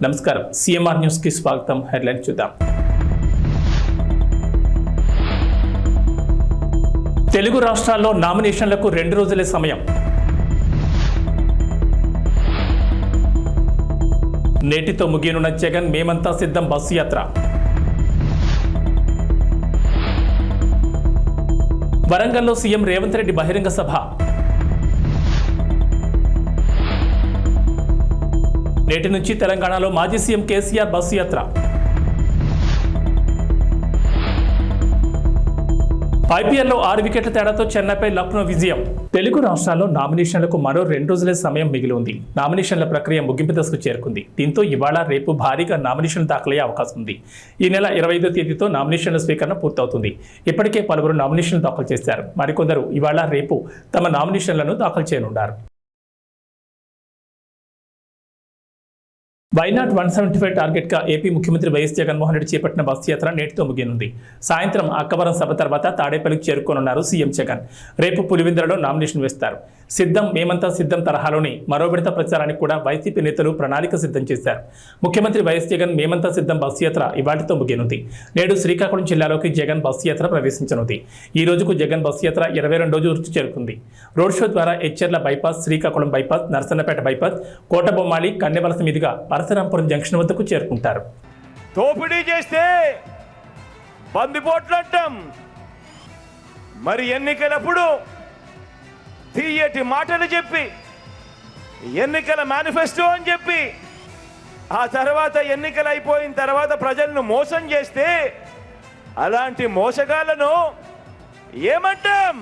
నమస్కారం, CMR news కి స్వాగతం. హెడ్లైన్ చూద్దాం. తెలుగు రాష్ట్రాల్లో నామినేషన్లకు 2 రోజులే సమయం. నేటితో ముగియనున్న జగన్ మేమంతా సిద్ధం బస్సు యాత్ర. వరంగల్లో సీఎం రేవంత్ రెడ్డి బహిరంగ సభ. నేటి నుంచి తెలంగాణలో మాజీ సీఎం కేసీఆర్ బస్సు యాత్ర. ఐపీఎల్లో 6 వికెట్ల తేడాతో చెన్నైపై లక్నో విజయం. తెలుగు రాష్ట్రాల్లో నామినేషన్లకు మరో 2 రోజులే సమయం మిగిలి ఉంది. నామినేషన్ల ప్రక్రియ ముగింపు దశకు చేరుకుంది. దీంతో ఇవాళ రేపు భారీగా నామినేషన్లు దాఖలయ్యే అవకాశం ఉంది. ఈ నెల 25వ తేదీతో నామినేషన్ల స్వీకరణ పూర్తవుతుంది. ఇప్పటికే పలువురు నామినేషన్లు దాఖలు చేశారు. మరికొందరు ఇవాళ రేపు తమ నామినేషన్లను దాఖలు చేయనున్నారు. వైనాట్ 175 టార్గెట్గా ఏపీ ముఖ్యమంత్రి వైఎస్ జగన్మోహన్ రెడ్డి చేపట్టిన బస్సు యాత్ర నేటితో ముగియనుంది. సాయంత్రం అక్కవరం సభ తర్వాత తాడేపల్లికి చేరుకోనున్నారు సీఎం జగన్. రేపు పులివెందులలో నామినేషన్ వేస్తారు. సిద్ధం మేమంతా సిద్ధం తరహాలోని మరో విడత ప్రచారానికి కూడా వైసీపీ నేతలు ప్రణాళిక సిద్ధం చేశారు. ముఖ్యమంత్రి వైఎస్ జగన్ మేమంతా సిద్ధం బస్సు యాత్ర ఇవాటితో ముగియనుంది. నేడు శ్రీకాకుళం జిల్లాలోకి జగన్ బస్సు యాత్ర ప్రవేశించనుంది. ఈ రోజుకు జగన్ బస్సు యాత్ర 22వ రోజుకు చేరుకుంది. రోడ్ షో ద్వారా Etcherla bypass, Srikakulam bypass, Narasannapeta bypass, Kotabommali, Kannevalasa మీదుగా పరశురాంపురం జంక్షన్ వద్దకు చేరుకుంటారు. దోపిడీ చేస్తే బందిపోట్లు అంటాం. మరి ఎన్నికలప్పుడు తీయటి మాటలు చెప్పి ఎన్నికల మేనిఫెస్టో అని చెప్పి ఆ తర్వాత ఎన్నికలు అయిపోయిన తర్వాత ప్రజలను మోసం చేస్తే అలాంటి మోసగాళ్లను ఏమంటాం?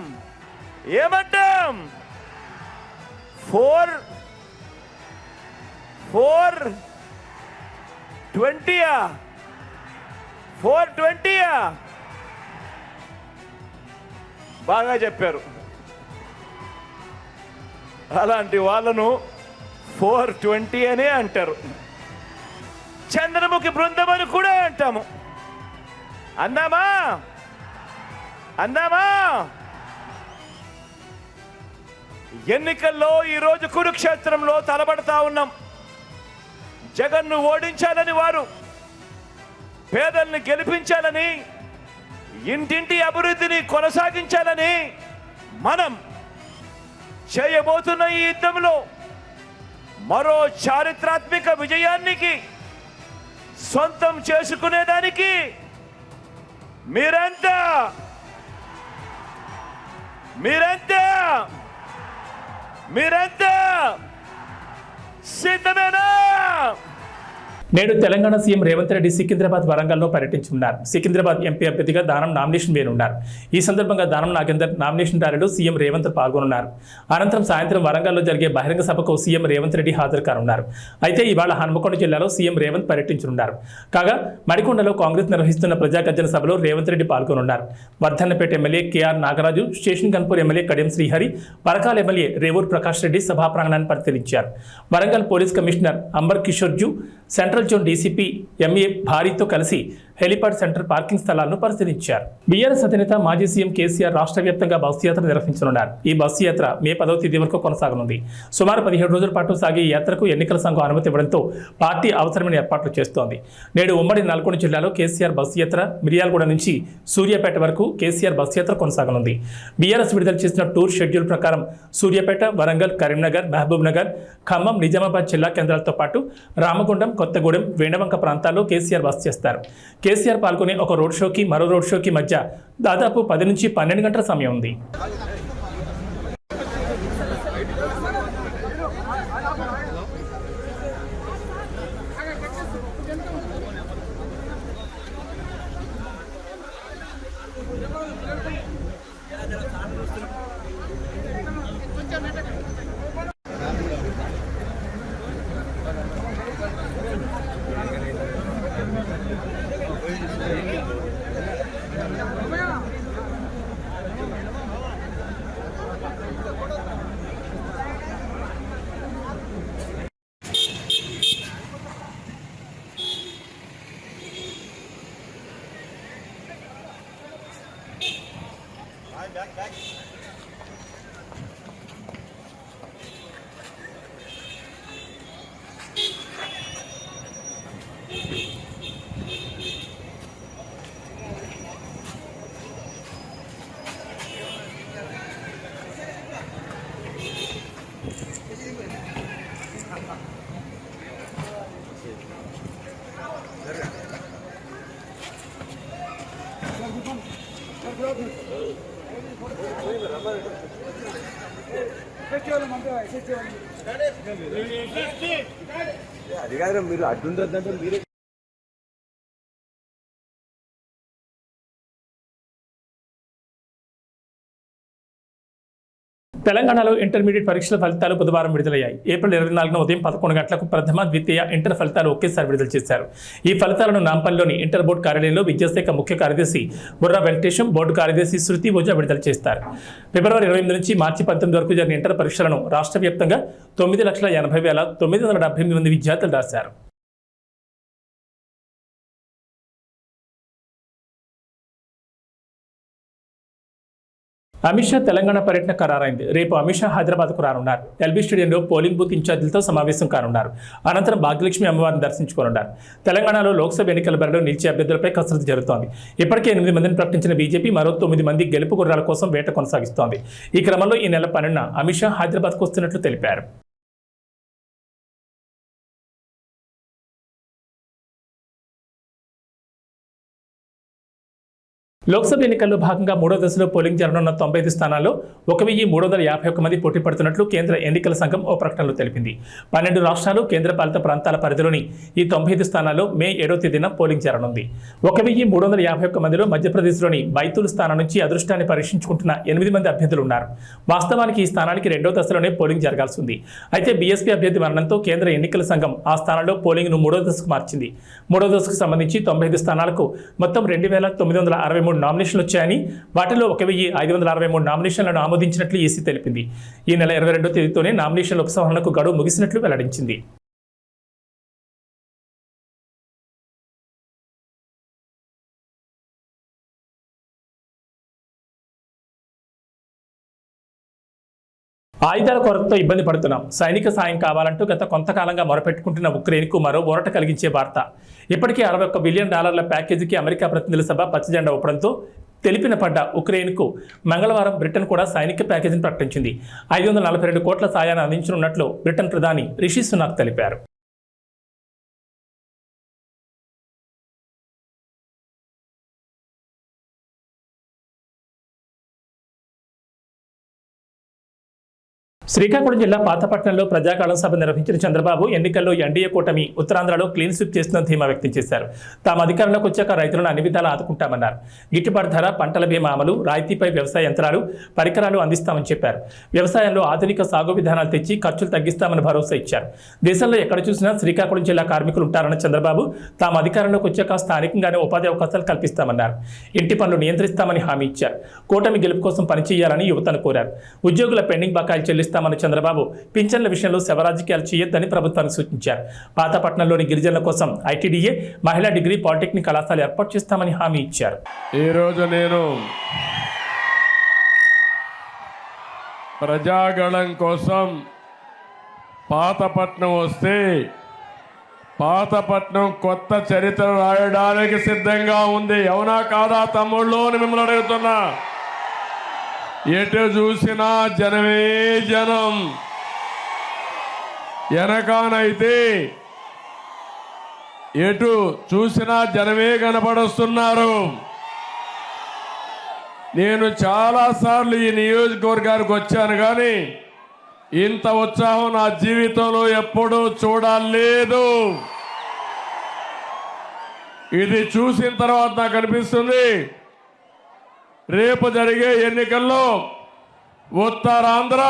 420 బాగా చెప్పారు. అలాంటి వాళ్ళను 420 అనే అంటారు. చంద్రముఖి బృందం అని కూడా అంటాము. అందామా? ఎన్నికల్లో ఈరోజు కురుక్షేత్రంలో తలబడతా ఉన్నాం. జగన్ను ఓడించాలని వారు, పేదల్ని గెలిపించాలని, ఇంటింటి అభివృద్ధిని కొనసాగించాలని మనం చేయబోతున్న ఈ యుద్ధంలో మరో చారిత్రాత్మక విజయానికి సొంతం చేసుకునేదానికి మీరంతా సిద్ధమేనా? నేడు తెలంగాణ సీఎం రేవంత్ రెడ్డి సికింద్రాబాద్, వరంగల్లో పర్యటించనున్నారు. సికింద్రాబాద్ ఎంపీ అభ్యర్థిగా దానం నామినేషన్ వేయనున్నారు. ఈ సందర్భంగా దానం నాగేందర్ నామినేషన్ ర్యాలీలో సీఎం రేవంత్ పాల్గొనున్నారు. అనంతరం సాయంత్రం వరంగల్లో జరిగే బహిరంగ సభకు సీఎం రేవంత్ రెడ్డి హాజరు కానున్నారు. అయితే ఇవాళ హన్మకొండ జిల్లాలో సీఎం రేవంత్ పర్యటించనున్నారు. కాగా మడికొండలో కాంగ్రెస్ నిర్వహిస్తున్న ప్రజాగర్జన సభలో రేవంత్ రెడ్డి పాల్గొనున్నారు. Wardhannapet MLA KR Nagaraju, station Ghanpur MLA Kadiyam Srihari, Parakala MLA Revuri Prakash Reddy సభా ప్రాంగణాన్ని పరిశీలించారు. Warangal police commissioner Amber Kishore Jha, central zone DCP MA భారీతో కలిసి హెలిపాడ్ సెంటర్ పార్కింగ్ స్థలాలను పరిశీలించారు. బీఆర్ఎస్ అధినేత మాజీ సీఎం కేసీఆర్ రాష్ట్ర వ్యాప్తంగా బస్సు యాత్ర నిర్వహించనున్నారు. ఈ బస్సు యాత్ర మే 10వ తేదీ వరకు కొనసాగనుంది. సుమారు 17 రోజుల పాటు సాగే ఈ యాత్రకు ఎన్నికల సంఘం అనుమతి ఇవ్వడంతో పార్టీ అవసరమైన ఏర్పాట్లు చేస్తోంది. నేడు ఉమ్మడి నల్గొండ జిల్లాలో కేసీఆర్ బస్సు యాత్ర, మిర్యాలగూడ నుంచి సూర్యాపేట వరకు కేసీఆర్ బస్సు యాత్ర కొనసాగనుంది. బీఆర్ఎస్ విడుదల చేసిన టూర్ షెడ్యూల్ ప్రకారం సూర్యాపేట, వరంగల్, కరీంనగర్, మహబూబ్ నగర్, ఖమ్మం, నిజామాబాద్ జిల్లా కేంద్రాలతో పాటు రామగుండం, కొత్తగూడెం, వేణవంక ప్రాంతాల్లో కేసీఆర్ బస చేస్తారు. కేసీఆర్ పాల్గొనే ఒక రోడ్ షోకి మరో రోడ్ షోకి మధ్య దాదాపు 10 నుంచి 12 గంటల సమయం ఉంది. అది కాదు మీరు అడ్డుంటుందంటే మీరు తెలంగాణలో ఇంటర్మీడియట్ పరీక్షల ఫలితాలు బుధవారం విడుదలయ్యాయి. ఏప్రిల్ 24న ఉదయం 11 గంటలకు ప్రథమ, ద్వితీయ, ఇంటర్ ఫలితాలు ఒకేసారి విడుదల చేశారు. ఈ ఫలితాలను నాంపల్లిలోని ఇంటర్ బోర్డు కార్యాలయంలో విద్యాశాఖ ముఖ్య కార్యదర్శి బుర్రా వెంకటేశం, బోర్డు కార్యదర్శి శృతి ఓజా విడుదల చేస్తారు. ఫిబ్రవరి 28 నుంచి మార్చి 19 వరకు జరిగిన ఇంటర్ పరీక్షలను రాష్ట్ర వ్యాప్తంగా 9,80,978 మంది విద్యార్థులు రాశారు. అమిత్ షా తెలంగాణ పర్యటన ఖరారైంది. రేపు అమిత్ షా హైదరాబాద్కు రానున్నారు. ఎల్బీ స్టేడియంలో పోలింగ్ బూత్ ఇన్ఛార్జీలతో సమావేశం కానున్నారు. అనంతరం భాగ్యలక్ష్మి అమ్మవారిని దర్శించుకోనున్నారు. తెలంగాణలో లోక్సభ ఎన్నికల బరిలో నిలిచే అభ్యర్థులపై కసరత్తు జరుగుతోంది. ఇప్పటికే 8 మందిని ప్రకటించిన బీజేపీ మరో 9 మంది గెలుపు గుర్రాల కోసం వేట కొనసాగిస్తోంది. ఈ క్రమంలో ఈ నెల 12న అమిత్ షా హైదరాబాద్కు వస్తున్నట్లు తెలిపారు. లోక్సభ ఎన్నికల్లో భాగంగా 3వ దశలో పోలింగ్ జరగనున్న 95 స్థానాల్లో 1,351 మంది పోటీ పడుతున్నట్లు కేంద్ర ఎన్నికల సంఘం ఓ ప్రకటనలో తెలిపింది. 12 రాష్ట్రాలు, కేంద్రపాలిత ప్రాంతాల పరిధిలోని ఈ 95 స్థానాల్లో మే 7వ తేదీన పోలింగ్ జరగనుంది. 1,351 మందిలో మధ్యప్రదేశ్లోని బైతూల్ స్థానం నుంచి అదృష్టాన్ని పరీక్షించుకుంటున్న 8 మంది అభ్యర్థులు ఉన్నారు. వాస్తవానికి ఈ స్థానానికి 2వ దశలోనే పోలింగ్ జరగాల్సి ఉంది. అయితే బీఎస్పీ అభ్యర్థి మరణంతో కేంద్ర ఎన్నికల సంఘం ఆ స్థానంలో పోలింగ్ను 3వ దశకు మార్చింది. 3వ దశకు సంబంధించి 95 స్థానాలకు మొత్తం 2,963 నామినేషన్లు వచ్చాయని, వాటిలో 1,563 నామినేషన్లను ఆమోదించినట్లు ఈసీ తెలిపింది. ఈ నెల 22వ తేదీతోనే నామినేషన్ల ఉపసంహరణకు గడువు ముగిసినట్లు వెల్లడించింది. ఆయుధాల కొరతతో ఇబ్బంది పడుతున్నాం, సైనిక సాయం కావాలంటూ గత కొంతకాలంగా మొరపెట్టుకుంటున్న ఉక్రెయిన్కు మరో ఊరట కలిగించే వార్త. ఇప్పటికే $61 బిలియన్ ప్యాకేజీకి అమెరికా ప్రతినిధుల సభ పచ్చజెండా ఊపడంతో తెలిపిన పడ్డ ఉక్రెయిన్కు మంగళవారం బ్రిటన్ కూడా సైనిక ప్యాకేజీని ప్రకటించింది. 542 కోట్ల సాయాన్ని అందించనున్నట్లు బ్రిటన్ ప్రధాని రిషి సునాక్ తెలిపారు. శ్రీకాకుళం జిల్లా పాతపట్నంలో ప్రజాకాలం సభ నిర్వహించిన చంద్రబాబు ఎన్నికల్లో ఎన్డీఏ కూటమి ఉత్తరాంధ్రలో క్లీన్ స్వీప్ చేస్తుందని ధీమా వ్యక్తం చేశారు. తాము అధికారంలోకి వచ్చాక రైతులను అన్ని విధాలా ఆదుకుంటామన్నారు. గిట్టుబాటు ధర, పంటల బీమా అమలు, రాయితీపై వ్యవసాయ యంత్రాలు, పరికరాలు అందిస్తామని చెప్పారు. వ్యవసాయంలో ఆధునిక సాగు విధానాలు తెచ్చి ఖర్చులు తగ్గిస్తామని భరోసా ఇచ్చారు. దేశంలో ఎక్కడ చూసినా శ్రీకాకుళం జిల్లా కార్మికులు ఉంటారన్న చంద్రబాబు తాము అధికారంలోకి వచ్చాక స్థానికంగానే ఉపాధి అవకాశాలు కల్పిస్తామన్నారు. ఇంటి పనులు నియంత్రిస్తామని హామీ ఇచ్చారు. కూటమి గెలుపు కోసం పనిచేయాలని యువతను కోరారు. ఉద్యోగుల పెండింగ్ బకాయిలు చెల్లిస్తామని చంద్రబాబు పింఛన్ల విషయంలో శవరాజకీయాలు చేయొద్దని ప్రభుత్వానికి సూచించారు. పాతపట్నంలోని గిరిజనుల కోసం ఐటీడీఏ, మహిళా డిగ్రీ, పాలిటెక్నిక్ కళాశాల ఏర్పాటు చేస్తామని హామీ ఇచ్చారు. ఈరోజు నేను ప్రజాగళం కోసం పాతపట్నం వస్తే పాతపట్నం కొత్త చరిత్ర రాయడానికి సిద్ధంగా ఉంది. అవునా కాదా తమ్ముళ్ళు అని మిమ్మల్ని అడుగుతున్నా. ఎటు చూసినా జనమే జనం. వెనకానైతే ఎటు చూసినా జనమే కనపడొస్తున్నారు. నేను చాలాసార్లు ఈ నియోజకవర్గానికి వచ్చాను, కానీ ఇంత ఉత్సాహం నా జీవితంలో ఎప్పుడూ చూడలేదు. ఇది చూసిన తర్వాత నాకు అనిపిస్తుంది, రేపు జరిగే ఎన్నికల్లో ఉత్తరాంధ్ర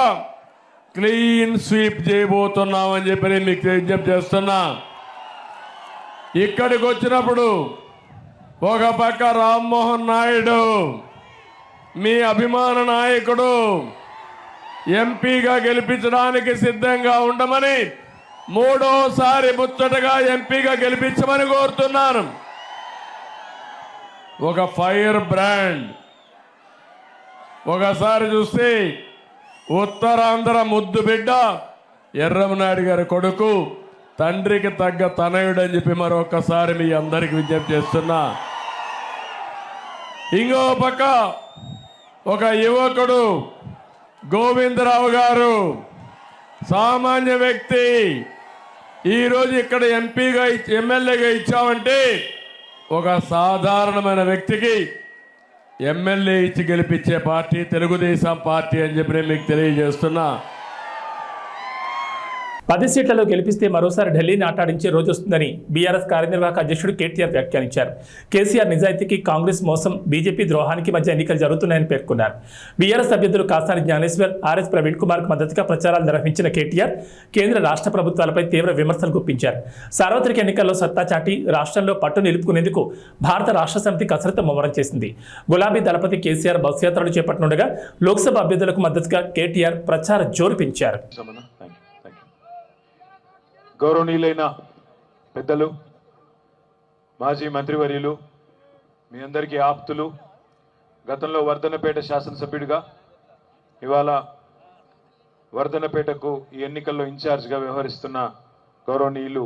క్లీన్ స్వీప్ చేయబోతున్నామని చెప్పి నేను మీకు విజ్ఞప్తి చేస్తున్నా. ఇక్కడికి వచ్చినప్పుడు ఒక పక్క రామ్మోహన్ నాయుడు మీ అభిమాన నాయకుడు ఎంపీగా గెలిపించడానికి సిద్ధంగా ఉండమని, మూడోసారి ముచ్చటగా ఎంపీగా గెలిపించమని కోరుతున్నాను. ఒక ఫైర్ బ్రాండ్. ఒకసారి చూస్తే ఉత్తరాంధ్ర ముద్దు బిడ్డ ఎర్రమనాయుడు గారి కొడుకు, తండ్రికి తగ్గ తనయుడు అని చెప్పి మరొకసారి మీ అందరికి విజ్ఞప్తి చేస్తున్నా. ఇంకో పక్క ఒక యువకుడు గోవిందరావు గారు, సామాన్య వ్యక్తి. ఈరోజు ఇక్కడ ఎంపీగా ఎమ్మెల్యేగా ఇచ్చామంటే ఒక సాధారణమైన వ్యక్తికి ఎమ్మెల్యే ఇచ్చి గెలిపించే పార్టీ తెలుగుదేశం పార్టీ అని చెప్పి నేను మీకు తెలియజేస్తున్నా. 10 సీట్లలో గెలిపిస్తే మరోసారి ఢిల్లీని ఆటాడించే రోజు వస్తుందని బీఆర్ఎస్ కార్యనిర్వాహక అధ్యక్షుడు కేటీఆర్ వ్యాఖ్యానించారు. కేసీఆర్ నిజాయితీకి కాంగ్రెస్ మోసం, బీజేపీ ద్రోహానికి మధ్య ఎన్నికలు జరుగుతున్నాయని పేర్కొన్నారు. బీఆర్ఎస్ అభ్యర్థులు కాసాని జ్ఞానేశ్వర్, ఆర్ఎస్ ప్రవీణ్ కుమార్కు మద్దతుగా ప్రచారాలు నిర్వహించిన కేటీఆర్ కేంద్ర రాష్ట్ర ప్రభుత్వాలపై తీవ్ర విమర్శలు గుప్పించారు. సార్వత్రిక ఎన్నికల్లో సత్తా చాటి రాష్ట్రంలో పట్టు నిలుపుకునేందుకు భారత రాష్ట్ర సమితి కసరత్తు ముమ్మరం చేసింది. గులాబీ దళపతి కేసీఆర్ బస్ యాత్రలు చేపట్టనుండగా లోక్సభ అభ్యర్థులకు మద్దతుగా కేటీఆర్ ప్రచార జోరు పెంచారు. గౌరవనీయులైన పెద్దలు, మాజీ మంత్రివర్యులు, మీ అందరికీ ఆప్తులు, గతంలో వర్ధన్నపేట శాసనసభ్యుడిగా ఇవాళ వర్ధన్నపేటకు ఈ ఎన్నికల్లో ఇన్ఛార్జ్గా వ్యవహరిస్తున్న గౌరవనీయులు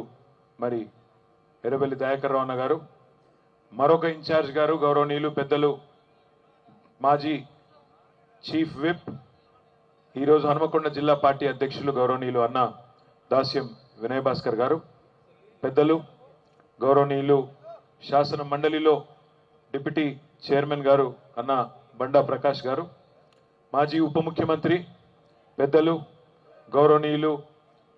మరి ఎర్రబెల్లి దయాకర్ రావు అన్న గారు, మరొక ఇన్ఛార్జ్ గారు గౌరవనీయులు పెద్దలు మాజీ చీఫ్ విప్, ఈరోజు హనుమకొండ జిల్లా పార్టీ అధ్యక్షులు గౌరవనీయులు అన్న దాస్యం వినయ్ భాస్కర్ గారు, పెద్దలు గౌరవనీయులు శాసన మండలిలో డిప్యూటీ చైర్మన్ గారు అన్న బండా ప్రకాష్ గారు, మాజీ ఉప ముఖ్యమంత్రి పెద్దలు గౌరవనీయులు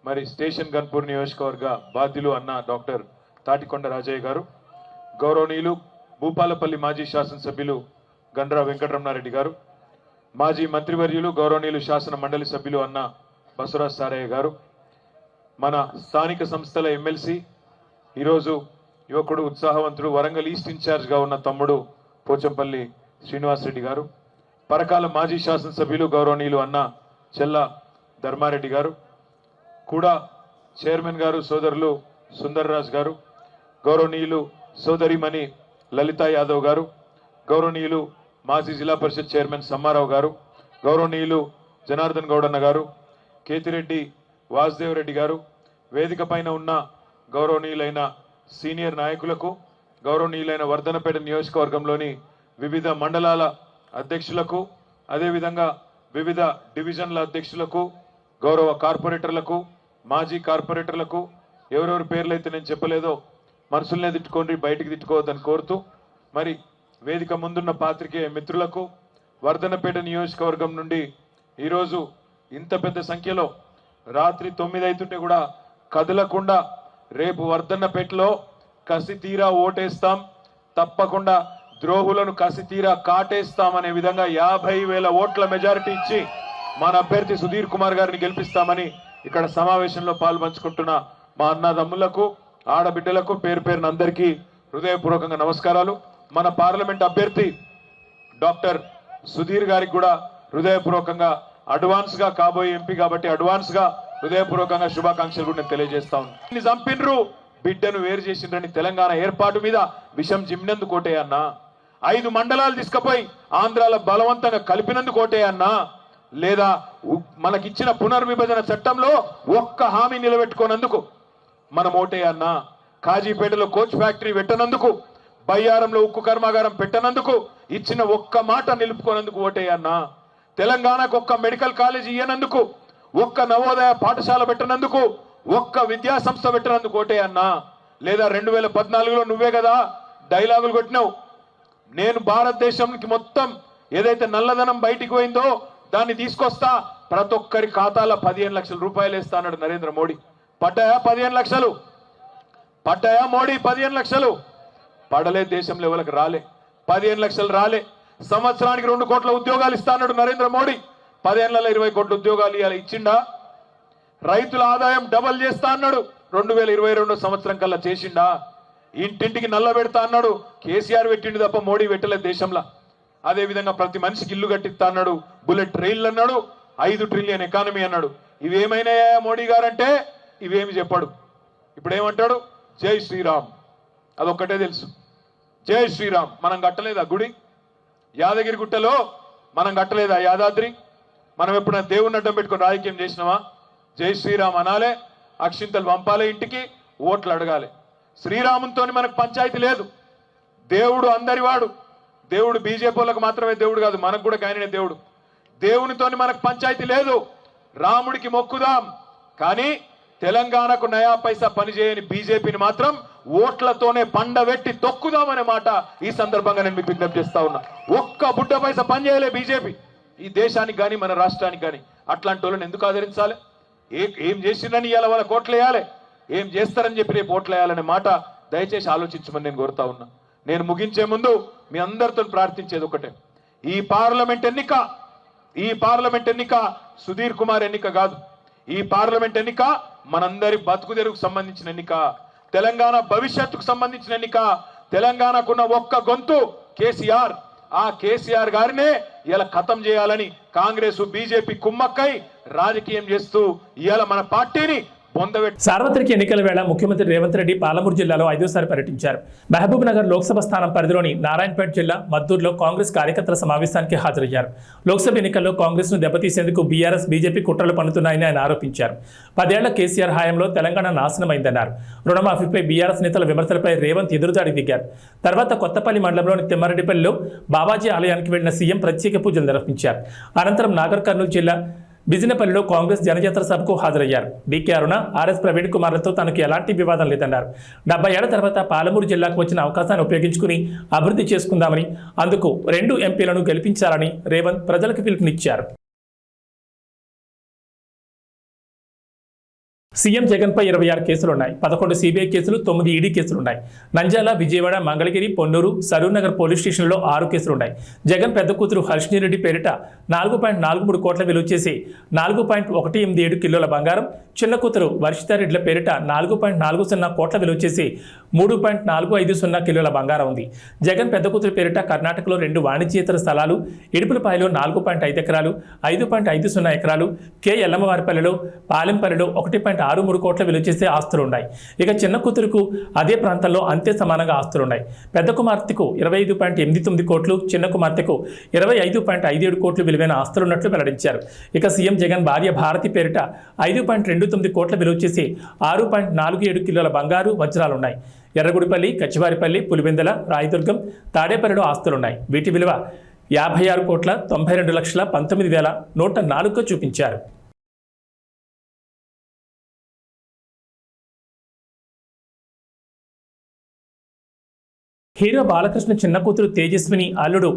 మరి స్టేషన్ గన్పూర్ నియోజకవర్గ బాధ్యులు అన్న డాక్టర్ తాటికొండ రాజయ్య గారు, గౌరవనీయులు భూపాలపల్లి మాజీ శాసనసభ్యులు గండ్రా వెంకటరమణారెడ్డి గారు, మాజీ మంత్రివర్యులు గౌరవనీయులు శాసన మండలి సభ్యులు అన్న బసవరాజ్ సారయ్య గారు, మన స్థానిక సంస్థల ఎమ్మెల్సీ ఈరోజు యువకుడు ఉత్సాహవంతుడు వరంగల్ ఈస్ట్ ఇన్ఛార్జ్గా ఉన్న తమ్ముడు పోచంపల్లి శ్రీనివాసరెడ్డి గారు, పరకాల మాజీ శాసనసభ్యులు గౌరవనీయులు అన్న చెల్ల ధర్మారెడ్డి గారు, కూడా చైర్మన్ గారు సోదరులు సుందర్రాజ్ గారు, గౌరవనీయులు సోదరిమణి లలితా యాదవ్ గారు, గౌరవనీయులు మాజీ జిల్లా పరిషత్ చైర్మన్ సమ్మారావు గారు, గౌరవనీయులు జనార్దన్ గౌడన్న గారు, కేతిరెడ్డి వాసుదేవ్ రెడ్డి గారు, వేదిక పైన ఉన్న గౌరవనీయులైన సీనియర్ నాయకులకు, గౌరవనీయులైన వర్ధనపేట నియోజకవర్గంలోని వివిధ మండలాల అధ్యక్షులకు, అదేవిధంగా వివిధ డివిజన్ల అధ్యక్షులకు, గౌరవ కార్పొరేటర్లకు, మాజీ కార్పొరేటర్లకు, ఎవరెవరి పేర్లు అయితే నేను చెప్పలేదో మనసులనే తిట్టుకోండి, బయటికి తిట్టుకోవద్దని కోరుతూ మరి వేదిక ముందున్న పాత్రికేయ మిత్రులకు, వర్ధనపేట నియోజకవర్గం నుండి ఈరోజు ఇంత పెద్ద సంఖ్యలో రాత్రి 9 అవుతుంటే కూడా కదలకుండా రేపు వర్ధన్నపేటలో కసి తీరా ఓటేస్తాం, తప్పకుండా ద్రోహులను కసి తీరా కాటేస్తాం అనే విధంగా 50,000 ఓట్ల మెజారిటీ ఇచ్చి మన అభ్యర్థి సుధీర్ కుమార్ గారిని గెలిపిస్తామని ఇక్కడ సమావేశంలో పాల్పంచుకుంటున్న మా అన్నదమ్ములకు, ఆడబిడ్డలకు పేరు పేరున అందరికీ హృదయపూర్వకంగా నమస్కారాలు. మన పార్లమెంట్ అభ్యర్థి డాక్టర్ సుధీర్ గారికి కూడా హృదయపూర్వకంగా అడ్వాన్స్ గా కాబోయే ఎంపీ కాబట్టి అడ్వాన్స్ గా హృదయపూర్వకంగా శుభాకాంక్షలు కూడా నేను తెలియజేస్తా ఉన్నాను. చంపిన్రు, బిడ్డను వేరు చేసిండ్రని తెలంగాణ ఏర్పాటు మీద విషం జిమ్మినందుకు కోటే అన్నా, 5 మండలాలు తీసుకుపోయి ఆంధ్రాలో బలవంతంగా కలిపినందుకు కోటే అన్నా, లేదా మనకిచ్చిన పునర్విభజన చట్టంలో ఒక్క హామీ నిలబెట్టుకోనందుకు మనం ఓటే అన్నా, కాజీపేటలో కోచ్ ఫ్యాక్టరీ పెట్టనందుకు, బయ్యారంలో ఉక్కు కర్మాగారం పెట్టనందుకు, ఇచ్చిన ఒక్క మాట నిలుపుకోనందుకు ఓటే అన్నా, తెలంగాణకు ఒక్క మెడికల్ కాలేజ్ ఇయ్యనందుకు, ఒక్క నవోదయ పాఠశాల పెట్టినందుకు, ఒక్క విద్యా సంస్థ పెట్టినందుకు ఓటే అన్నా, లేదా 2014లో నువ్వే కదా డైలాగులు కొట్టినావు, నేను భారతదేశానికి మొత్తం ఏదైతే నల్లధనం బయటికి పోయిందో దాన్ని తీసుకొస్తా, ప్రతి ఒక్కరి ఖాతాలో 15 లక్షల రూపాయలు వేస్తా అన్నాడు నరేంద్ర మోడీ. పడ్డాయా 15 లక్షలు? పడ్డాయా మోడీ 15 లక్షలు? పడలే, దేశంలో ఎవరికి రాలే, 15 లక్షలు రాలే. సంవత్సరానికి 2 కోట్ల ఉద్యోగాలు ఇస్తా అన్నాడు నరేంద్ర మోడీ, 10 ఏళ్లలో 20 కోట్ల ఉద్యోగాలు ఇవాళ ఇచ్చిండా? రైతుల ఆదాయం డబల్ చేస్తా అన్నాడు, 2022 సంవత్సరం కల్లా చేసిండా? ఇంటింటికి నల్ల పెడతా అన్నాడు, కేసీఆర్ పెట్టిండు తప్ప మోడీ పెట్టలేదు దేశంలో. అదే విధంగా ప్రతి మనిషికి ఇల్లు కట్టిస్తా అన్నాడు, బుల్లెట్ ట్రైన్లు అన్నాడు, 5 ట్రిలియన్ ఎకానమీ అన్నాడు. ఇవేమైనాయా మోడీ గారంటే ఇవేమి చెప్పాడు. ఇప్పుడు ఏమంటాడు? జై శ్రీరామ్, అదొక్కటే తెలుసు, జై శ్రీరామ్. మనం కట్టలేదా గుడి? యాదగిరి గుట్టలో మనం కట్టలేదా యాదాద్రి? మనం ఎప్పుడైనా దేవుని అడ్డం పెట్టుకుని రాజకీయం చేసినావా? జై శ్రీరామ్ అనాలే, అక్షింతలు పంపాలే, ఇంటికి ఓట్లు అడగాలి. శ్రీరామునితో మనకు పంచాయతీ లేదు. దేవుడు అందరివాడు. దేవుడు బీజేపీ వాళ్ళకు మాత్రమే దేవుడు కాదు, మనకు కూడా ఆయననే దేవుడు. దేవునితోని మనకు పంచాయతీ లేదు. రాముడికి మొక్కుదాం, కానీ తెలంగాణకు నయా పైసా పనిచేయని బీజేపీని మాత్రం ఓట్లతోనే పండబెట్టి తొక్కుదామనే మాట ఈ సందర్భంగా నేను మీకు విజ్ఞప్తి చేస్తా ఉన్నా. ఒక్క బుడ్డ పైసా పనిచేయలే బీజేపీ ఈ దేశానికి కానీ మన రాష్ట్రానికి కానీ. అట్లాంటి వాళ్ళని ఎందుకు ఆదరించాలి? ఏం చేసిందని ఇవాళ వాళ్ళ కోట్లు వేయాలి, ఏం చేస్తారని చెప్పి రేపు ఓట్లు వేయాలనే మాట దయచేసి ఆలోచించమని నేను కోరుతా ఉన్నా. నేను ముగించే ముందు మీ అందరితో ప్రార్థించేది ఒకటే, ఈ పార్లమెంట్ ఎన్నిక సుధీర్ కుమార్ ఎన్నిక కాదు. ఈ పార్లమెంట్ ఎన్నిక మనందరి బతుకుదెరుకు సంబంధించిన ఎన్నిక, తెలంగాణ భవిష్యత్తుకు సంబంధించిన ఎన్నిక. తెలంగాణకున్న ఒక్క గొంతు కేసీఆర్. ఆ కేసీఆర్ గారినే ఇలా ఖతం చేయాలని కాంగ్రెస్ బీజేపీ కుమ్మక్కై రాజకీయం చేస్తూ ఇవాళ మన పార్టీని సార్వత్రిక ఎన్నికల వేళ ముఖ్యమంత్రి రేవంత్ రెడ్డి పాలమూరు జిల్లాలో 5వ పర్యటించారు. మహబూబ్ నగర్ లోక్సభ స్థానం పరిధిలోని నారాయణపేట జిల్లా మద్దూరులో కాంగ్రెస్ కార్యకర్తల సమావేశానికి హాజరయ్యారు. లోక్సభ ఎన్నికల్లో కాంగ్రెస్ ను దెబ్బతీసేందుకు బీఆర్ఎస్ బీజేపీ కుట్రలు పన్నుతున్నాయని ఆయన ఆరోపించారు. 10 ఏళ్ల కేసీఆర్ హయాంలో తెలంగాణ నాశనమైందన్నారు. రుణమాఫీపై బీఆర్ఎస్ నేతల విమర్శలపై రేవంత్ ఎదురుదాడి దిగారు. తర్వాత కొత్తపల్లి మండలంలోని తిమ్మారెడ్డిపల్లిలో బాబాజీ ఆలయానికి వెళ్లిన సీఎం ప్రత్యేక పూజలు నిర్వహించారు. అనంతరం నాగర్ కర్నూలు జిల్లా బిజినపల్లిలో కాంగ్రెస్ జనజాతర సభకు హాజరయ్యారు. డీకే అరుణ, ఆర్ఎస్ ప్రవీణ్ కుమార్లతో తనకు ఎలాంటి వివాదం లేదన్నారు. 70 ఏళ్ల తర్వాత పాలమూరు జిల్లాకు వచ్చిన అవకాశాన్ని ఉపయోగించుకుని అభివృద్ధి చేసుకుందామని, అందుకు 2 ఎంపీలను గెలిపించాలని రేవంత్ ప్రజలకు పిలుపునిచ్చారు. సీఎం జగన్పై 26 కేసులున్నాయి. 11 సిబిఐ కేసులు, 9 ఈడీ కేసులున్నాయి. నంద్యాల, విజయవాడ, మంగళగిరి, పొన్నూరు, సరూర్ నగర్ పోలీస్ స్టేషన్లో 6 కేసులున్నాయి. జగన్ పెద్ద కూతురు హర్షిణి రెడ్డి పేరిట 4.43 కోట్ల విలువ చేసి 4.187 కిలోల బంగారం, చిన్న కూతురు వర్షితారెడ్డిల పేరిట 4.40 కోట్ల విలువ చేసి 3.450 కిలోల బంగారం ఉంది. జగన్ పెద్ద కూతురు పేరిట కర్ణాటకలో 2 వాణిజ్యేతర స్థలాలు, ఇడుపులపాయలో 4.5 ఎకరాలు, 5.50 ఎకరాలు, కె ఎల్లమ్మవారిపల్లిలో, పాలెంపల్లిలో 1.63 కోట్ల విలువ చేసే ఆస్తులున్నాయి. ఇక చిన్న కూతురుకు అదే ప్రాంతంలో అంతే సమానంగా ఆస్తులున్నాయి. పెద్ద కుమార్తెకు 25.89 కోట్లు, చిన్న కుమార్తెకు 25.57 కోట్లు విలువైన ఆస్తులున్నట్లు వెల్లడించారు. ఇక సీఎం జగన్ భార్య భారతి పేరిట 5.29 కోట్ల విలువ చేసి 6.47 కిలోల బంగారు, వజ్రాలున్నాయి. ఎర్రగుడిపల్లి, కచ్చివారిపల్లి, పులివెందల, రాయదుర్గం, తాడేపల్లిలో ఆస్తులున్నాయి. వీటి విలువ 56,92,19,104గా చూపించారు. హీరో బాలకృష్ణ చిన్న కూతురు తేజస్విని అల్లుడు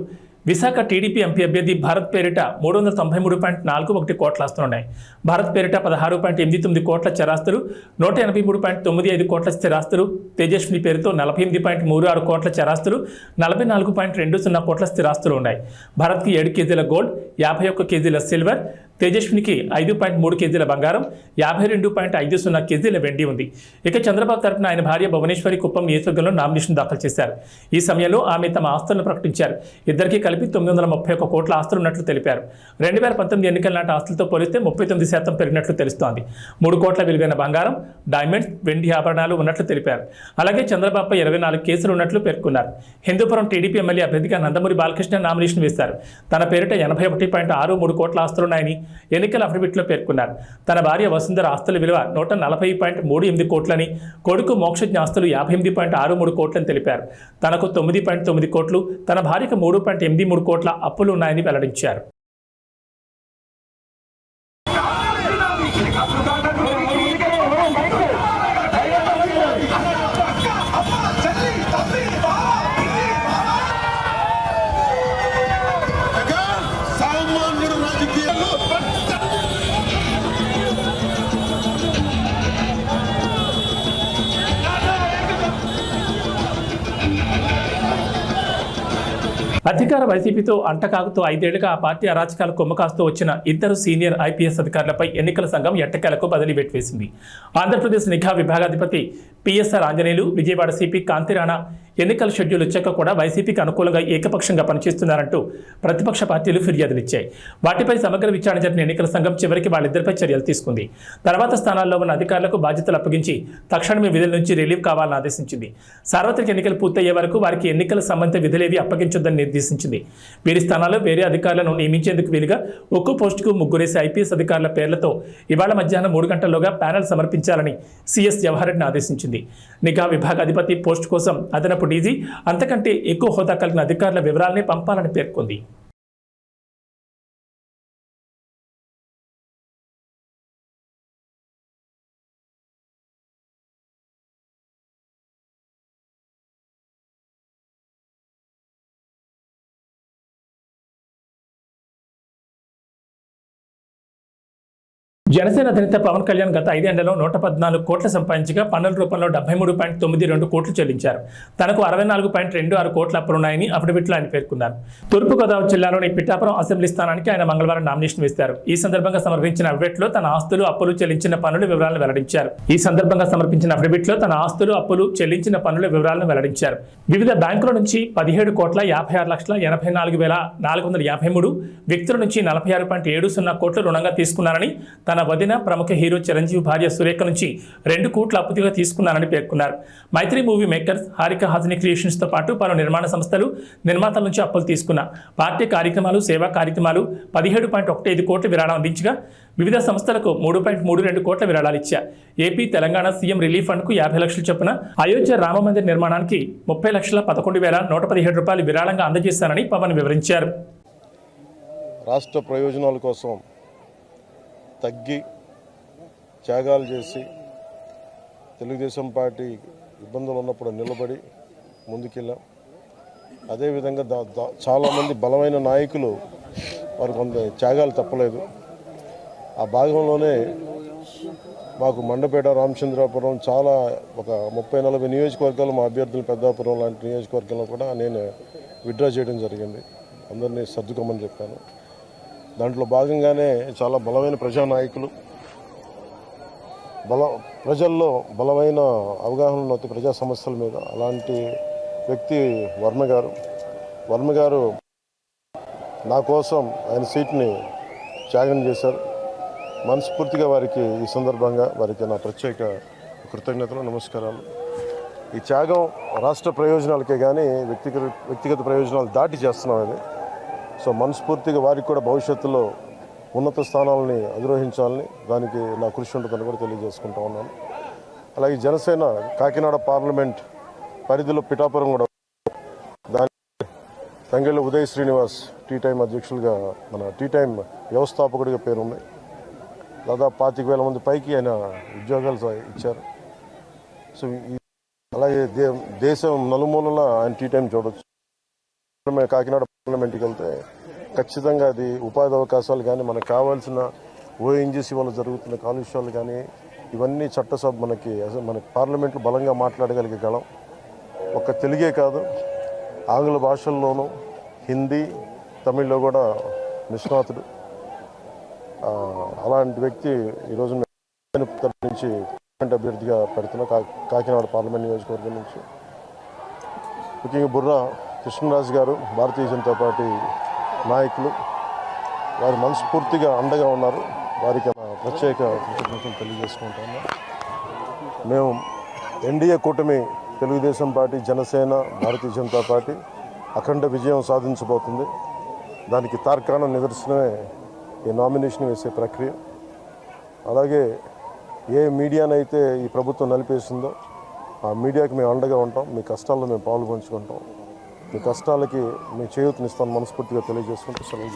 విశాఖ టీడీపీ ఎంపీ అభ్యర్థి భరత్ పేరిట 393.41 కోట్ల ఆస్తులున్నాయి. భరత్ పేరిట 16.89 కోట్ల చరాస్తులు, 183.95 కోట్ల స్థిరాస్తులు, తేజస్విని పేరుతో 48.36 కోట్ల చరాస్తులు, 44.20 కోట్ల స్థిరాస్తులు ఉన్నాయి. భరత్కి 7 కేజీల గోల్డ్, 51 కేజీల సిల్వర్, తేజస్వినికి 5.3 కేజీల బంగారం, 52.50 కేజీల వెండి ఉంది. ఇక చంద్రబాబు తరపున ఆయన భార్య భువనేశ్వరి కుప్పం నియోజకవర్గంలో నామినేషన్ దాఖలు చేశారు. ఈ సమయంలో ఆమె తమ ఆస్తులను ప్రకటించారు. ఇద్దరికీ కలిపి 931 కోట్ల ఆస్తులు ఉన్నట్లు తెలిపారు. 2019 ఎన్నికల నాటి ఆస్తులతో పోలిస్తే 39% పెరిగినట్లు తెలుస్తోంది. 3 కోట్ల విలువైన బంగారం, డైమండ్స్, వెండి ఆభరణాలు ఉన్నట్లు తెలిపారు. అలాగే చంద్రబాబుపై 24 కేసులు ఉన్నట్లు పేర్కొన్నారు. హిందూపురం టీడీపీ ఎమ్మెల్యే అభ్యర్థిగా నందమూరి బాలకృష్ణ నామినేషన్ వేశారు. తన పేరిట 81.63 కోట్ల ఆస్తులున్నాయని ఎన్నికల అఫిడవిట్లో పేర్కొన్నారు. తన భార్య వసుంధర ఆస్తుల విలువ 140.38 కోట్లని, కొడుకు మోక్షజ్ఞ ఆస్తులు 58.63 కోట్లని తెలిపారు. తనకు 9.9 కోట్లు, తన భార్యకు 3.83 కోట్ల అప్పులు ఉన్నాయని వెల్లడించారు. అధికార వైసీపీతో అంటకాగుతూ 5 ఏళ్లుగా ఆ పార్టీ అరాచకాల కొమ్మకాస్తూ వచ్చిన 2 సీనియర్ ఐపీఎస్ అధికారులపై ఎన్నికల సంఘం ఎట్టకేలకు బదిలీ వేసింది. ఆంధ్రప్రదేశ్ నిఘా విభాగాధిపతి పిఎస్ఆర్ ఆంజనేయులు, విజయవాడ సిపి కాంతిరాణా ఎన్నికల షెడ్యూల్ వచ్చాక కూడా వైసీపీకి అనుకూలంగా ఏకపక్షంగా పనిచేస్తున్నారంటూ ప్రతిపక్ష పార్టీలు ఫిర్యాదులిచ్చాయి. వాటిపై సమగ్ర విచారణ జరిపిన ఎన్నికల సంఘం చివరికి వాళ్ళిద్దరిపై చర్యలు తీసుకుంది. తర్వాత స్థానాల్లో ఉన్న అధికారులకు బాధ్యతలు అప్పగించి తక్షణమే విధుల నుంచి రిలీవ్ కావాలని ఆదేశించింది. సార్వత్రిక ఎన్నికలు పూర్తయ్యే వరకు వారికి ఎన్నికల సంబంధిత విధులేవి అప్పగించొద్దని నిర్దేశించింది. వీరి స్థానాల్లో వేరే అధికారులను నియమించేందుకు వీలుగా ఒక్కో పోస్టుకు 3 ఐపీఎస్ అధికారుల పేర్లతో ఇవాళ మధ్యాహ్నం 3 గంటల్లోగా ప్యానెల్ సమర్పించాలని సీఎస్ జవహర్ రెడ్డిని ఆదేశించింది. నిఘా విభాగాధిపతి పోస్టు కోసం అదనపు డీజీ, అంతకంటే ఎక్కువ హోదా కలిగిన అధికారుల వివరాలని పంపాలని పేర్కొంది. జనసేన అధినేత పవన్ కళ్యాణ్ గత 5 ఏళ్లలో 114 కోట్ల సంపాదించగా పన్నుల రూపంలో 73.92 కోట్లు చెల్లించారు. తనకు 64.26 కోట్ల అప్పులున్నాయని అఫిడవిట్లో ఆయన పేర్కొన్నారు. తూర్పుగోదావరి జిల్లాలోని పిఠాపురం అసెంబ్లీ స్థానానికి ఆయన మంగళవారం నామినేషన్ వేశారు. ఈ సందర్భంగా సమర్పించిన అఫిడవిట్లో తన ఆస్తులు అప్పులు చెల్లించిన పన్నుల వివరాలను వెల్లడించారు. వివిధ బ్యాంకుల నుంచి 17,56,84,453, వ్యక్తుల నుంచి 46.70 కోట్లు రుణంగా తీసుకున్నారని, తన వదిన ప్రముఖ హీరో చిరంజీవి భార్య సురేఖ నుంచి 2 కోట్ల అప్పుగా తీసుకున్నారని పేర్కొన్నారు. Mythri movie makers, Haarika Haasini creations తో పాటు పలు నిర్మాణ సంస్థలు, నిర్మాతల నుంచి అప్పులు తీసుకున్న పార్టీ కార్యక్రమాలు, సేవా కార్యక్రమాలు 17.15 కోట్ల విరాళం అందించగా వివిధ సంస్థలకు 3.32 కోట్ల విరాళాలు ఇచ్చారు. AP Telangana CM relief fund కు 50 లక్షలు చొప్పున, అయోధ్య రామ మందిర్ నిర్మాణానికి 30,11,117 రూపాయలు విరాళంగా అందజేశారని పవన్ వివరించారు. రాష్ట్ర ప్రయోజనాల కోసం తగ్గి త్యాగాలు చేసి తెలుగుదేశం పార్టీ ఇబ్బందులు ఉన్నప్పుడు నిలబడి ముందుకెళ్ళాం. అదేవిధంగా చాలామంది బలమైన నాయకులు వారు కొంత త్యాగాలు తప్పలేదు. ఆ భాగంలోనే మాకు మండపేట, రామచంద్రాపురం చాలా ఒక 30-40 నియోజకవర్గాలు మా అభ్యర్థులు పెద్దాపురం లాంటి నియోజకవర్గంలో కూడా నేను విత్డ్రా చేయడం జరిగింది. అందరినీ సర్దుకోమని చెప్పాను. దాంట్లో భాగంగానే చాలా బలమైన ప్రజానాయకులు, ప్రజల్లో బలమైన అవగాహన ఉన్న ప్రజా సమస్యల మీద అలాంటి వ్యక్తి వర్మ గారు నా కోసం ఆయన సీట్ని త్యాగం చేశారు. మనస్ఫూర్తిగా వారికి ఈ సందర్భంగా వారికి నా ప్రత్యేక కృతజ్ఞతలు, నమస్కారాలు. ఈ త్యాగం రాష్ట్ర ప్రయోజనాలకే కానీ వ్యక్తిగత ప్రయోజనాలు దాటి చేస్తున్నాం అది. సో మనస్ఫూర్తిగా వారికి కూడా భవిష్యత్తులో ఉన్నత స్థానాలని అధిరోహించాలని దానికి నా కృషి ఉంటుందని కూడా తెలియజేసుకుంటా ఉన్నాను. అలాగే జనసేన కాకినాడ పార్లమెంట్ పరిధిలో పిఠాపురం కూడా దాని తంగెళ్ళ ఉదయ్ శ్రీనివాస్ టీ టైం అధ్యక్షులుగా, మన టీ టైం వ్యవస్థాపకుడిగా పేరుంది. దాదాపు 25,000 మంది పైకి ఆయన ఉద్యోగాలు ఇచ్చారు. సో అలాగే దేశం నలుమూలల ఆయన టీ టైం చూడొచ్చు. కాకినాడ పార్లమెంట్కి వెళ్తే ఖచ్చితంగా అది ఉపాధి అవకాశాలు కానీ, మనకు కావాల్సిన ఓఎన్జీసీ వల్ల జరుగుతున్న కాలుష్యాలు కానీ, ఇవన్నీ చట్టసభ మనకి పార్లమెంట్లో బలంగా మాట్లాడగలిగే గళం. ఒక్క తెలుగే కాదు, ఆంగ్ల భాషల్లోనూ, హిందీ, తమిళ్లో కూడా నిష్ణాతుడు. అలాంటి వ్యక్తి ఈరోజు నుంచి అభ్యర్థిగా పెడుతున్న కాకినాడ పార్లమెంట్ నియోజకవర్గం నుంచి. ముఖ్యంగా బుర్రా కృష్ణరాజు గారు, భారతీయ జనతా పార్టీ నాయకులు, వారు మనస్ఫూర్తిగా అండగా ఉన్నారు. వారికి ప్రత్యేక కృతజ్ఞతలు తెలియజేసుకుంటాము. మేము ఎన్డీఏ కూటమి తెలుగుదేశం పార్టీ, జనసేన, భారతీయ జనతా పార్టీ అఖండ విజయం సాధించబోతుంది. దానికి తార్కాణ నిదర్శనమే ఈ నామినేషన్ వేసే ప్రక్రియ. అలాగే ఏ మీడియానైతే ఈ ప్రభుత్వం నలిపేసిందో ఆ మీడియాకి మేము అండగా ఉంటాం. మీ కష్టాల్లో మేము పాలు పంచుకుంటాం. మీ కష్టాలకి మేము చేయూతనిస్తాను మనస్ఫూర్తిగా తెలియజేసుకుంటూ సెలవు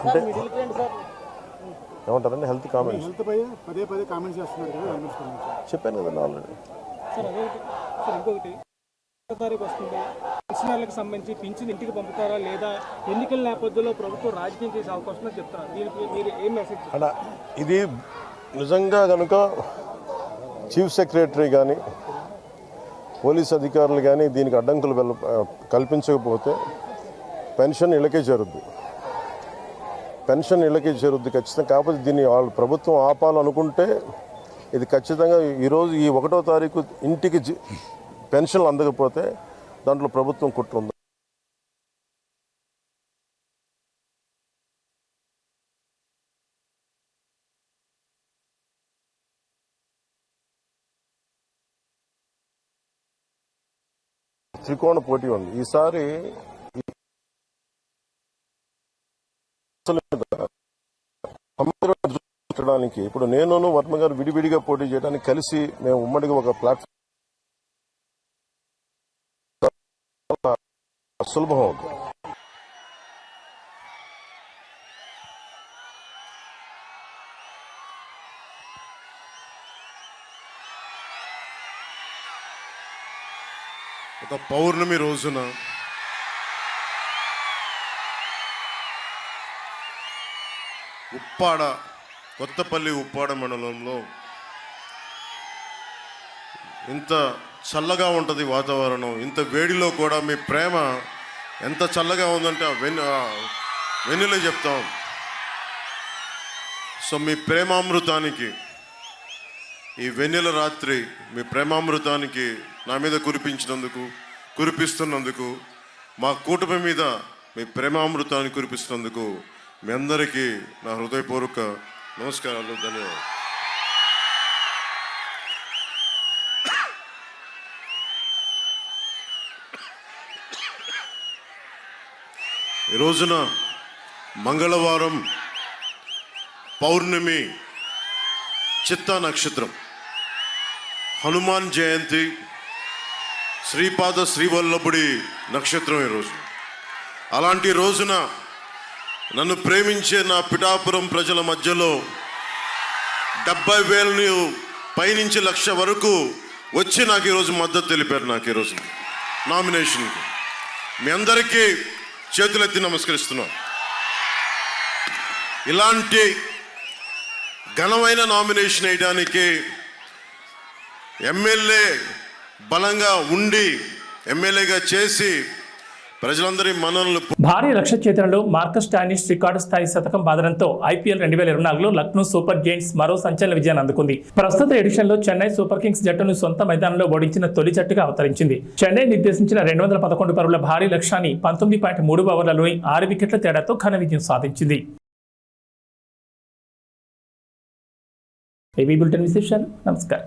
అంటే ఏమంటారండి? హెల్త్ కామెంట్స్ చెప్పాను కదా ఆల్రెడీ. పెన్షనర్లకు సంబంధించి పింఛన్ ఇంటికి పంపుతారా లేదా ఎన్నికల నేపథ్యంలో ప్రభుత్వం రాజకీయం చేసే అవకాశం చెప్తారా? దీనికి మీరు ఏం మెసేజ్? ఇది నిజంగా కనుక చీఫ్ సెక్రటరీ కానీ, పోలీస్ అధికారులు కానీ దీనికి అడ్డంకులు కల్పించకపోతే పెన్షన్ ఇళ్ళకే చేరుద్ది. ఖచ్చితంగా. కాకపోతే దీన్ని వాళ్ళు ప్రభుత్వం ఆపాలనుకుంటే ఇది ఖచ్చితంగా ఈరోజు ఈ 1వ తారీఖు ఇంటికి పెన్షన్లు అందకపోతే దాంట్లో ప్రభుత్వం కుట్ర ఉంది. త్రికోణ పోటీ ఉంది ఈసారి. ఇప్పుడు నేను వర్మ గారు విడివిడిగా పోటీ చేయడానికి కలిసి మేము ఉమ్మడిగా ఒక ప్లాట్ఫామ్ సులభం అవుతుంది. ఒక పౌర్ణమి రోజున ఉప్పాడ, కొత్తపల్లి ఉప్పాడ మండలంలో ఇంత చల్లగా ఉంటుంది వాతావరణం. ఇంత వేడిలో కూడా మీ ప్రేమ ఎంత చల్లగా ఉందంటే వెన్నెలే చెప్తాం. సో మీ ప్రేమామృతానికి, ఈ వెన్నెల రాత్రి మీ ప్రేమామృతానికి నా మీద కురిపిస్తున్నందుకు, మా కూటమి మీద మీ ప్రేమామృతాన్ని కురిపిస్తున్నందుకు మీ అందరికీ నా హృదయపూర్వక నమస్కారాలు, ధన్యవాదాలు. ఈ రోజున మంగళవారం పౌర్ణమి, చిత్తా నక్షత్రం, హనుమాన్ జయంతి, శ్రీపాద శ్రీవల్లభుడి నక్షత్రం ఈరోజు. అలాంటి రోజున నన్ను ప్రేమించే నా పిఠాపురం ప్రజల మధ్యలో 70,000 పైనుంచి 1,00,000 వరకు వచ్చి నాకు ఈరోజు మద్దతు తెలిపారు. నాకు ఈరోజు నామినేషన్కి మీ అందరికీ చేతులెత్తి నమస్కరిస్తున్నాను. ఇలాంటి ఘనమైన నామినేషన్ వేయడానికి ఎమ్మెల్యే బలంగా ఉండి, ఎమ్మెల్యేగా చేసి ప్రజలందరి మనల్ని భారీ లక్ష్య ఛేదనలో మార్కస్ స్టానిష్ రికార్డు స్థాయి శతకం బాదడంతో ఐపీఎల్ 2024లో లక్నో సూపర్ జైంట్స్ మరో సంచలన విజయాన్ని అందుకుంది. ప్రస్తుత ఎడిషన్లో చెన్నై సూపర్ కింగ్స్ జట్టును సొంత మైదానంలో ఓడించిన తొలి జట్టుగా అవతరించింది. చెన్నై నిర్దేశించిన 211 పరుగుల భారీ లక్ష్యాన్ని 19.3 ఓవర్లలోని 6 వికెట్ల తేడాతో ఘన విజయం సాధించింది. ఏబీ బులెటిన్ విశేషాలు. నమస్కారం.